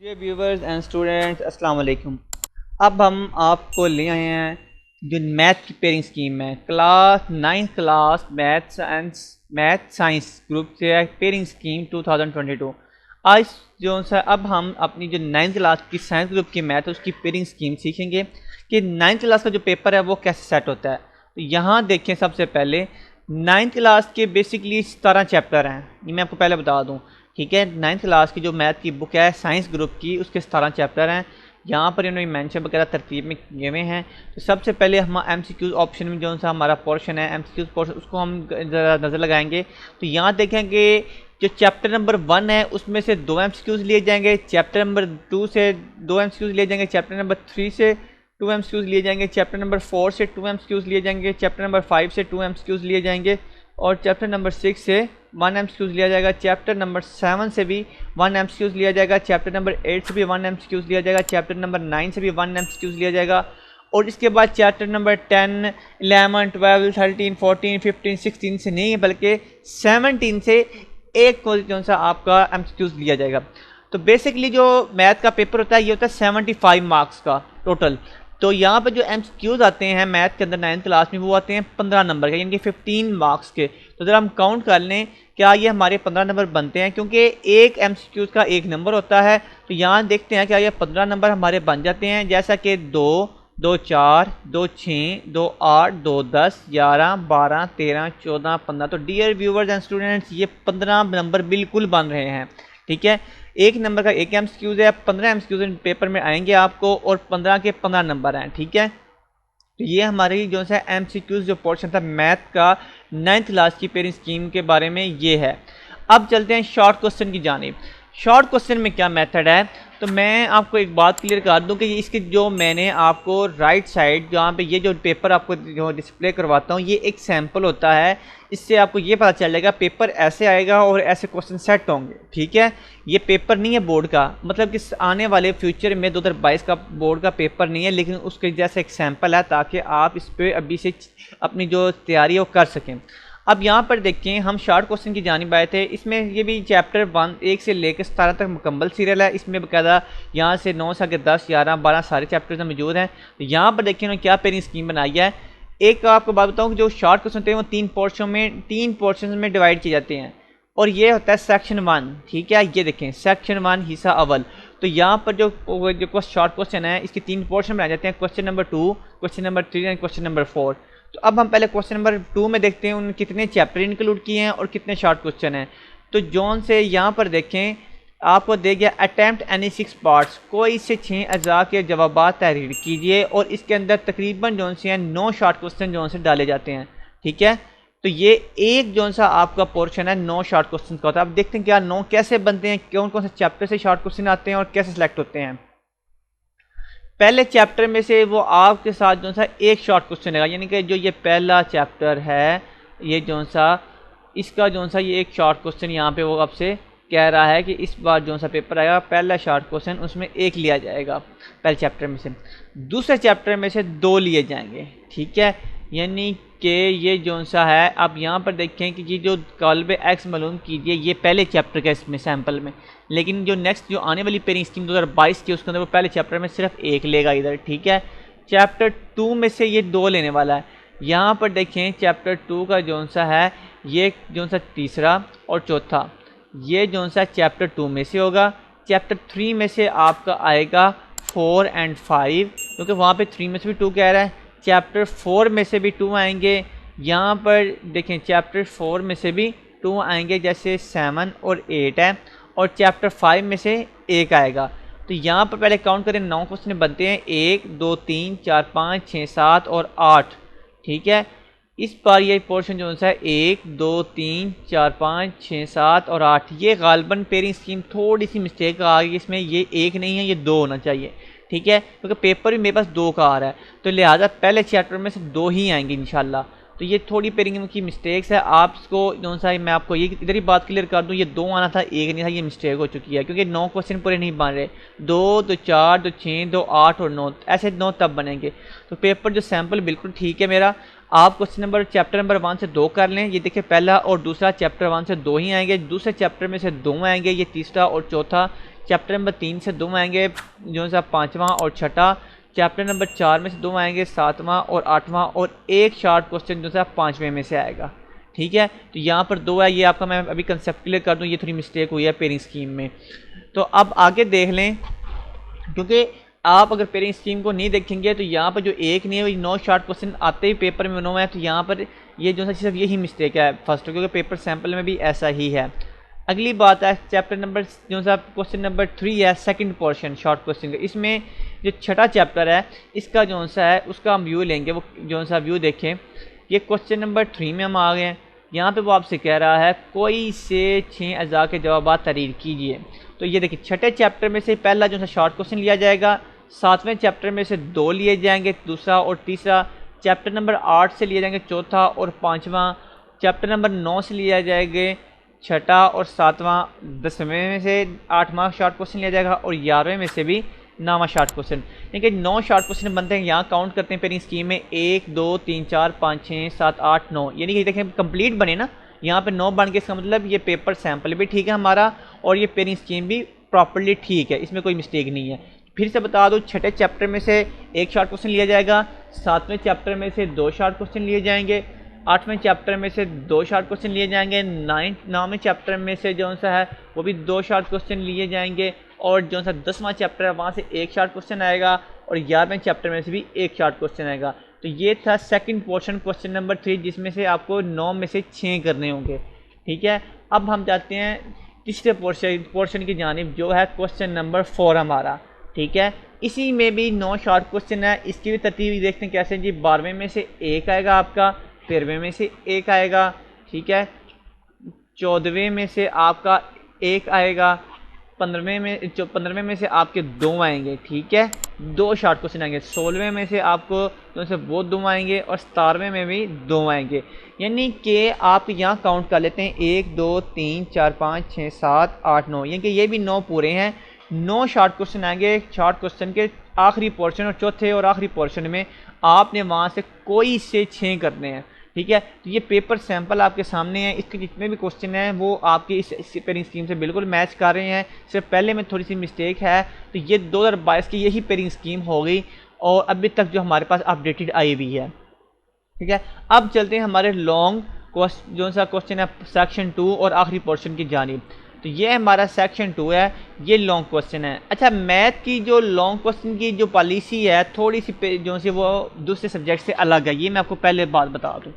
Dear viewers and students अस्सलाम वालेकुम। अब हम आपको ले आए हैं जो मैथ की पेयरिंग स्कीम है। Class 9th class math science group से है पेयरिंग स्कीम 2022। आज जो सा अब हम अपनी जो 9th क्लास की साइंस ग्रुप की मैथ है उसकी पेयरिंग स्कीम सीखेंगे कि 9th क्लास का जो पेपर है वो कैसे सेट होता है। तो यहाँ देखें, सबसे पहले 9th क्लास के बेसिकली 17 चैप्टर हैं, ये मैं आपको पहले बता दूँ। ठीक है, 9th क्लास की जो मैथ की बुक है साइंस ग्रुप की, उसके 17 चैप्टर हैं। यहाँ पर इन्होंने मेंशन वगैरह तरतीब में किए हुए हैं। तो सबसे पहले हम MCQ ऑप्शन में जो सा हमारा पोर्शन है MCQ पोर्शन, उसको हम ज़रा नज़र लगाएंगे। तो यहाँ देखेंगे जो चैप्टर नंबर 1 है उसमें से 2 MCQs लिए जाएंगे, चैप्टर नंबर 2 से 2 MCQs लिए जाएंगे, चैप्टर नंबर 3 से 2 MCQs लिए जाएंगे, चैप्टर नंबर 4 से 2 MCQs लिए जाएंगे, चैप्टर नंबर 5 से 2 MCQs लिए जाएंगे और चैप्टर नंबर 6 से 1 MCQs लिया जाएगा, चैप्टर नंबर 7 से भी 1 MCQs लिया जाएगा, चैप्टर नंबर 8 से भी 1 MCQs लिया जाएगा, चैप्टर नंबर 9 से भी 1 MCQs लिया जाएगा और इसके बाद चैप्टर नंबर 10, 11, 12, 13, 14, 15, 16 से नहीं बल्कि 17 से एक जो सा आपका MCQs लिया जाएगा। तो बेसिकली जो मैथ का पेपर होता है ये होता है 75 मार्क्स का टोटल। तो यहाँ पर जो MCQs आते हैं मैथ के अंदर 9th क्लास में वो आते हैं 15 नंबर के, यानी कि 15 मार्क्स के। तो ज़रा हम काउंट कर लें क्या ये हमारे 15 नंबर बनते हैं, क्योंकि एक MCQs का एक नंबर होता है। तो यहाँ देखते हैं क्या ये 15 नंबर हमारे बन जाते हैं, जैसा कि 2, 2, 4, 2, 6, 2, 8, 2, 10, 11, 12, 13, 14, 15। तो डियर व्यूवर्स एंड स्टूडेंट्स ये 15 नंबर बिल्कुल बन रहे हैं। ठीक है, एक नंबर का एक MCQs है, 15 MCQs पेपर में आएंगे आपको और 15 के 15 नंबर हैं। ठीक है, तो ये हमारी जो है MCQs जो पोर्शन था मैथ का 9th क्लास की पेयरिंग स्कीम के बारे में ये है। अब चलते हैं शॉर्ट क्वेश्चन की जानिब। शॉर्ट क्वेश्चन में क्या मेथड है, तो मैं आपको एक बात क्लियर कर दूं कि इसके जो मैंने आपको राइट साइड जहाँ पे ये जो पेपर आपको जो डिस्प्ले करवाता हूँ ये एक सैंपल होता है। इससे आपको ये पता चलेगा पेपर ऐसे आएगा और ऐसे क्वेश्चन सेट होंगे। ठीक है, ये पेपर नहीं है बोर्ड का, मतलब कि आने वाले फ्यूचर में 2022 का बोर्ड का पेपर नहीं है, लेकिन उसके जैसे एक सैंपल है ताकि आप इस पर अभी से अपनी जो तैयारी है वो कर सकें। अब यहाँ पर देखें, हम शॉर्ट क्वेश्चन की जानिब आए थे। इसमें ये भी चैप्टर 1 से लेकर 17 तक मुकम्मल सीरियल है। इसमें बकायदा यहाँ से 9 से 10, 11, 12 सारे चैप्टर्स मौजूद हैं। तो यहाँ पर देखें उन्होंने क्या पेयरिंग स्कीम बनाई है। एक आपको बात बताऊँ कि जो शॉर्ट क्वेश्चन होते हैं वो 3 पोर्शन में डिवाइड किए जाते हैं और ये होता है सेक्शन 1। ठीक है, ये देखें सेक्शन 1 हिस्सा अव्वल। तो यहाँ पर जो शॉर्ट क्वेश्चन है इसके 3 पोर्शन बनाए जाते हैं, question number 2, question number 3 and question number 4। तो अब हम पहले क्वेश्चन नंबर 2 में देखते हैं उन्होंने कितने चैप्टर इंक्लूड किए हैं और कितने शॉर्ट क्वेश्चन हैं। तो जोन से यहाँ पर देखें आपको दे गया अटैम्प्ट एनी 6 पार्ट्स, कोई से 6 अज़ा के जवाब तहरीर कीजिए और इसके अंदर तकरीबन जोन से हैं 9 शॉर्ट क्वेश्चन जोन से डाले जाते हैं। ठीक है, तो ये एक जोन सा आपका पोर्शन है 9 शॉर्ट क्वेश्चन का होता है। अब देखते हैं क्या 9 कैसे बनते हैं, कौन कौन से चैप्टर से शॉर्ट क्वेश्चन आते हैं और कैसे सिलेक्ट होते हैं। पहले चैप्टर में से वो आपके साथ जो सा एक शॉर्ट क्वेश्चन है, यानी कि जो ये पहला चैप्टर है ये जो सा इसका जो सा ये एक शॉर्ट क्वेश्चन यहाँ पे वो आपसे कह रहा है कि इस बार जो सा पेपर आएगा पहला शॉर्ट क्वेश्चन उसमें एक लिया जाएगा पहले चैप्टर में से, दूसरे चैप्टर में से 2 लिए जाएंगे। ठीक है, यानी कि ये जो सा है आप यहाँ पर देखें कि ये जो कालब एक्स मालूम कीजिए ये पहले चैप्टर का इसमें सैम्पल में, लेकिन जो नेक्स्ट जो आने वाली पेयरिंग स्कीम 2022 की उसके अंदर वो पहले चैप्टर में सिर्फ एक लेगा इधर। ठीक है, चैप्टर 2 में से ये 2 लेने वाला है। यहाँ पर देखें चैप्टर 2 का जो सा है ये जो सा तीसरा और चौथा ये जो सा चैप्टर 2 में से होगा। चैप्टर 3 में से आपका आएगा 4 एंड 5, क्योंकि वहाँ पे 3 में से भी 2 कह रहा है। चैप्टर 4 में से भी 2 आएंगे। यहाँ पर देखें चैप्टर 4 में से भी 2 आएंगे, जैसे 7 और 8 है, और चैप्टर 5 में से एक आएगा। तो यहाँ पर पहले काउंट करें 9 क्वेश्चन बनते हैं, 1, 2, 3, 4, 5, 6, 7 और 8। ठीक है, इस बार ये पोर्शन जो है 1, 2, 3, 4, 5, 6, 7 और 8। ये गालबन पेयरिंग स्कीम थोड़ी सी मिस्टेक आ गई, इसमें ये 1 नहीं है ये 2 होना चाहिए। ठीक है, क्योंकि पेपर भी मेरे पास 2 का आ रहा है, तो लिहाजा पहले चैप्टर में से 2 ही आएंगे इंशाल्लाह। तो ये थोड़ी पेयरिंग की मिस्टेक्स है। आपको जो सा मैं आपको ये इधर ही बात क्लियर कर दूँ, ये 2 आना था 1 नहीं था, ये मिस्टेक हो चुकी है क्योंकि 9 क्वेश्चन पूरे नहीं बन रहे। 2 2 4 2 6 2 8 और 9 ऐसे 9 तब बनेंगे। तो पेपर जो सैम्पल बिल्कुल ठीक है मेरा। आप क्वेश्चन नंबर चैप्टर नंबर 1 से 2 कर लें। ये देखिए पहला और दूसरा चैप्टर 1 से 2 ही आएंगे, दूसरे चैप्टर में से 2 आएंगे, ये तीसरा और चौथा। चैप्टर नंबर 3 से 2 आएंगे, जो सा 5वां और छठा। चैप्टर नंबर 4 में से 2 आएंगे, 7वां और 8वां, और एक शॉर्ट क्वेश्चन जो सा 5वें में से आएगा। ठीक है, तो यहाँ पर 2 है। ये आपका मैं अभी कंसेप्ट क्लियर कर दूँ, ये थोड़ी मिस्टेक हुई है पेयरिंग स्कीम में। तो अब आगे देख लें, क्योंकि आप अगर पेयरिंग स्कीम को नहीं देखेंगे तो यहाँ पर जो एक नहीं है 9 शॉर्ट क्वेश्चन आते ही पेपर में 9 है, तो यहाँ पर ये जो है सिर्फ यही मिस्टेक है फर्स्ट, क्योंकि पेपर सैम्पल में भी ऐसा ही है। अगली बात है चैप्टर नंबर जो सा क्वेश्चन नंबर 3 है, सेकंड पोर्शन शॉर्ट क्वेश्चन का। इसमें जो छठा चैप्टर है इसका जो सा है उसका हम व्यू लेंगे। वो जो सा व्यू देखें, ये क्वेश्चन नंबर 3 में हम आ गए हैं। यहाँ पे वो आपसे कह रहा है कोई से 6 अज़ा के जवाब तहरीर कीजिए। तो ये देखिए छठे चैप्टर में से पहला जो सा शॉर्ट क्वेश्चन लिया जाएगा, 7वें चैप्टर में से 2 लिए जाएंगे, दूसरा और तीसरा। चैप्टर नंबर 8 से लिए जाएंगे चौथा और 5वां। चैप्टर नंबर 9 से लिया जाएंगे छठा और 7वां। 10वें में से 8वां शॉर्ट क्वेश्चन लिया जाएगा और 11वें में से भी 9वां शॉर्ट क्वेश्चन। यानी कि 9 शॉर्ट क्वेश्चन बनते हैं। यहाँ काउंट करते हैं पेयरिंग स्कीम में 1 2 3 4 5 6 7 8 9, यानी कि देखें कंप्लीट बने ना। यहाँ पे 9 बन के, इसका मतलब ये पेपर सैंपल भी ठीक है हमारा और ये पेयरिंग स्कीम भी प्रॉपर्ली ठीक है, इसमें कोई मिस्टेक नहीं है। फिर से बता दो, छठे चैप्टर में से 1 शॉर्ट क्वेश्चन लिया जाएगा, 7वें चैप्टर में से 2 शॉर्ट क्वेश्चन लिए जाएंगे, 8वें चैप्टर में से 2 शॉर्ट क्वेश्चन लिए जाएंगे, 9वें चैप्टर में से जो सा है वो भी 2 शॉर्ट क्वेश्चन लिए जाएंगे, और जो सा 10वां चैप्टर है वहाँ से 1 शॉर्ट क्वेश्चन आएगा, और 11वें चैप्टर में से भी 1 शॉर्ट क्वेश्चन आएगा। तो ये था सेकंड पोर्शन क्वेश्चन नंबर 3, जिसमें से आपको 9 में से 6 करने होंगे। ठीक है, अब हम जाते हैं तीसरे पोर्शन की जानिब, जो है क्वेश्चन नंबर 4 हमारा। ठीक है, इसी में भी 9 शॉर्ट क्वेश्चन है। इसकी भी तरतीब देखते हैं कैसे जी। 12वें में से 1 आएगा आपका, 13वें में से 1 आएगा, ठीक है, 14वें में से आपका 1 आएगा, 15वें में से आपके 2 आएंगे, ठीक है, 2 शॉर्ट क्वेश्चन आएंगे, 16वें में से आपको तो से वो 2 आएंगे, और 17वें में भी 2 आएंगे। यानी कि आप यहाँ काउंट कर लेते हैं 1 2 3 4 5 6 7 8 9, यानी कि ये भी 9 पूरे हैं। 9 शॉर्ट क्वेश्चन आएंगे। शॉर्ट क्वेश्चन के आखिरी पोर्शन और चौथे और आखिरी पोर्शन में आपने वहाँ से कोई से 6 करने हैं। ठीक है, तो ये पेपर सैंपल आपके सामने है। इसके जितने भी क्वेश्चन हैं वो आपके इस पेयरिंग स्कीम से बिल्कुल मैच कर रहे हैं। सिर्फ पहले में थोड़ी सी मिस्टेक है, तो ये 2022 की यही पेयरिंग स्कीम हो गई और अभी तक जो हमारे पास अपडेटेड आई हुई है। ठीक है, अब चलते हैं हमारे लॉन्ग जो सा क्वेश्चन है सेक्शन 2 और आखिरी पोर्शन की जानिब। तो ये हमारा सेक्शन 2 है, ये लॉन्ग क्वेश्चन है। अच्छा, मैथ की जो लॉन्ग क्वेश्चन की जो पॉलिसी है थोड़ी सी जो सी वो दूसरे सब्जेक्ट से अलग है, ये मैं आपको पहले बात बता दूँ।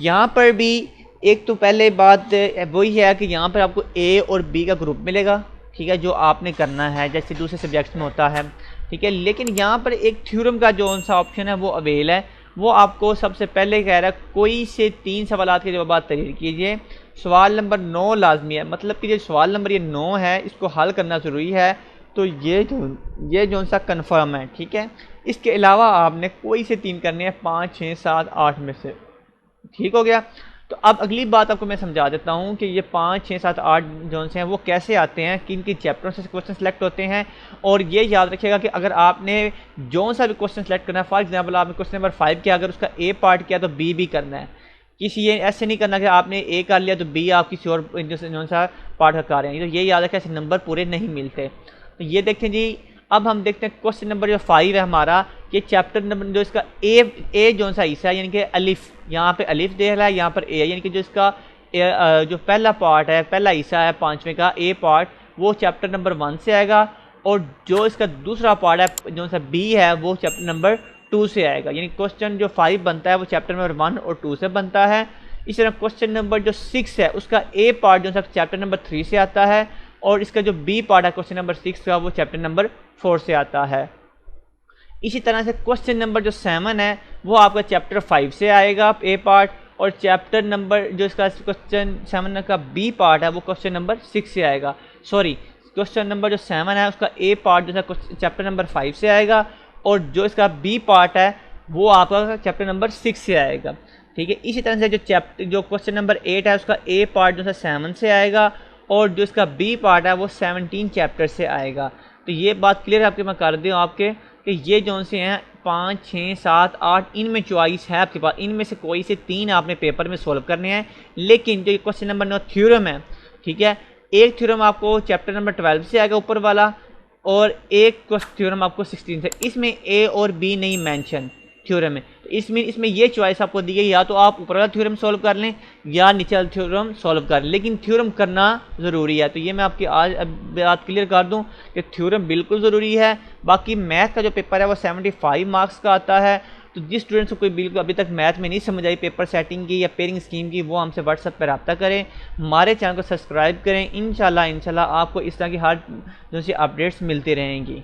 यहाँ पर भी एक तो पहले बात वही है कि यहाँ पर आपको ए और बी का ग्रुप मिलेगा, ठीक है, जो आपने करना है जैसे दूसरे सब्जेक्ट्स में होता है। ठीक है, लेकिन यहाँ पर एक थ्योरम का जो सा ऑप्शन है वो अवेल है। वो आपको सबसे पहले कह रहा है कोई से 3 सवालात के जवाब तहरीर कीजिए। सवाल नंबर 9 लाजमी है, मतलब कि जो सवाल नंबर ये 9 है इसको हल करना ज़रूरी है। तो ये जो सा कन्फर्म है। ठीक है, इसके अलावा आपने कोई से 3 करने हैं 5 6 7 8 में से। ठीक हो गया। तो अब अगली बात आपको मैं समझा देता हूँ कि ये 5 6 7 8 जो से हैं वो कैसे आते हैं, किन किन चैप्टरों से क्वेश्चन सेलेक्ट होते हैं। और ये याद रखिएगा कि अगर आपने जो सा भी क्वेश्चन सेलेक्ट करना है, फॉर एग्जांपल आपने क्वेश्चन नंबर 5 किया, अगर उसका ए पार्ट किया तो बी भी करना है। किसी ये ऐसे नहीं करना कि आपने ए कर लिया तो बी आप किसी और जो सा पार्ट का कर रहे हैं। तो ये याद रखें, ऐसे नंबर पूरे नहीं मिलते। तो ये देखें जी, अब हम देखते हैं क्वेश्चन नंबर जो 5 है हमारा, ये चैप्टर नंबर जो इसका ए जो सा हिस्सा है, यानी कि अलिफ, यहाँ पे अलिफ दे रहा है, यहाँ पर ए है, यानी कि जो इसका जो पहला पार्ट है, पहला हिस्सा है 5वें का ए पार्ट, वो चैप्टर नंबर 1 से आएगा। और जो इसका दूसरा पार्ट है जो सा बी है वो चैप्टर नंबर 2 से आएगा। यानी क्वेश्चन जो 5 बनता है वो चैप्टर नंबर 1 और 2 से बनता है। इस तरह क्वेश्चन नंबर जो 6 है उसका ए पार्ट जो सा चैप्टर नंबर 3 से आता है, और इसका जो बी पार्ट है क्वेश्चन नंबर 6 का वो चैप्टर नंबर 4 से आता है। इसी तरह से क्वेश्चन नंबर जो 7 है वो आपका चैप्टर 5 से आएगा ए पार्ट, और चैप्टर नंबर जो इसका क्वेश्चन 7 का बी पार्ट है वो क्वेश्चन नंबर 6 से आएगा। सॉरी, क्वेश्चन नंबर जो 7 है उसका ए पार्ट जो है चैप्टर नंबर 5 से आएगा, और जो इसका बी पार्ट है वो आपका चैप्टर नंबर 6 से आएगा। ठीक है। इसी तरह से जो क्वेश्चन नंबर 8 है उसका ए पार्ट जो है 7 से आएगा और जो इसका बी पार्ट है वो 17 चैप्टर से आएगा। तो ये बात क्लियर आपके मैं कर दूँ आपके कि ये जो से हैं 5, 6, 7, 8 इनमें चॉइस है आपके पास, इनमें से कोई से 3 आपने पेपर में सोल्व करने हैं। लेकिन जो क्वेश्चन नंबर 9 थ्योरम है, ठीक है, एक थ्योरम आपको चैप्टर नंबर 12 से आएगा ऊपर वाला और एक थ्योरम आपको 16 से। इसमें ए और बी नहीं मेंशन थ्योरम में, तो इसमें ये चॉइस आपको दी गई, या तो आप ऊपर वाला थ्योरम सॉल्व कर लें या नीचे वाला थ्योरम सॉल्व कर लें, लेकिन थ्योरम करना ज़रूरी है। तो ये मैं आपकी आज बात क्लियर कर दूं कि थ्योरम बिल्कुल ज़रूरी है। बाकी मैथ का जो पेपर है वो 75 मार्क्स का आता है। तो जिस स्टूडेंट्स को कोई बिल्कुल अभी तक मैथ में नहीं समझ आई पेपर सेटिंग की या पेयरिंग स्कीम की, वो हमसे व्हाट्सएप पर रब्ता करें, हमारे चैनल को सब्सक्राइब करें। इंशाल्लाह आपको इस तरह की हर जो सी अपडेट्स मिलती रहेंगी।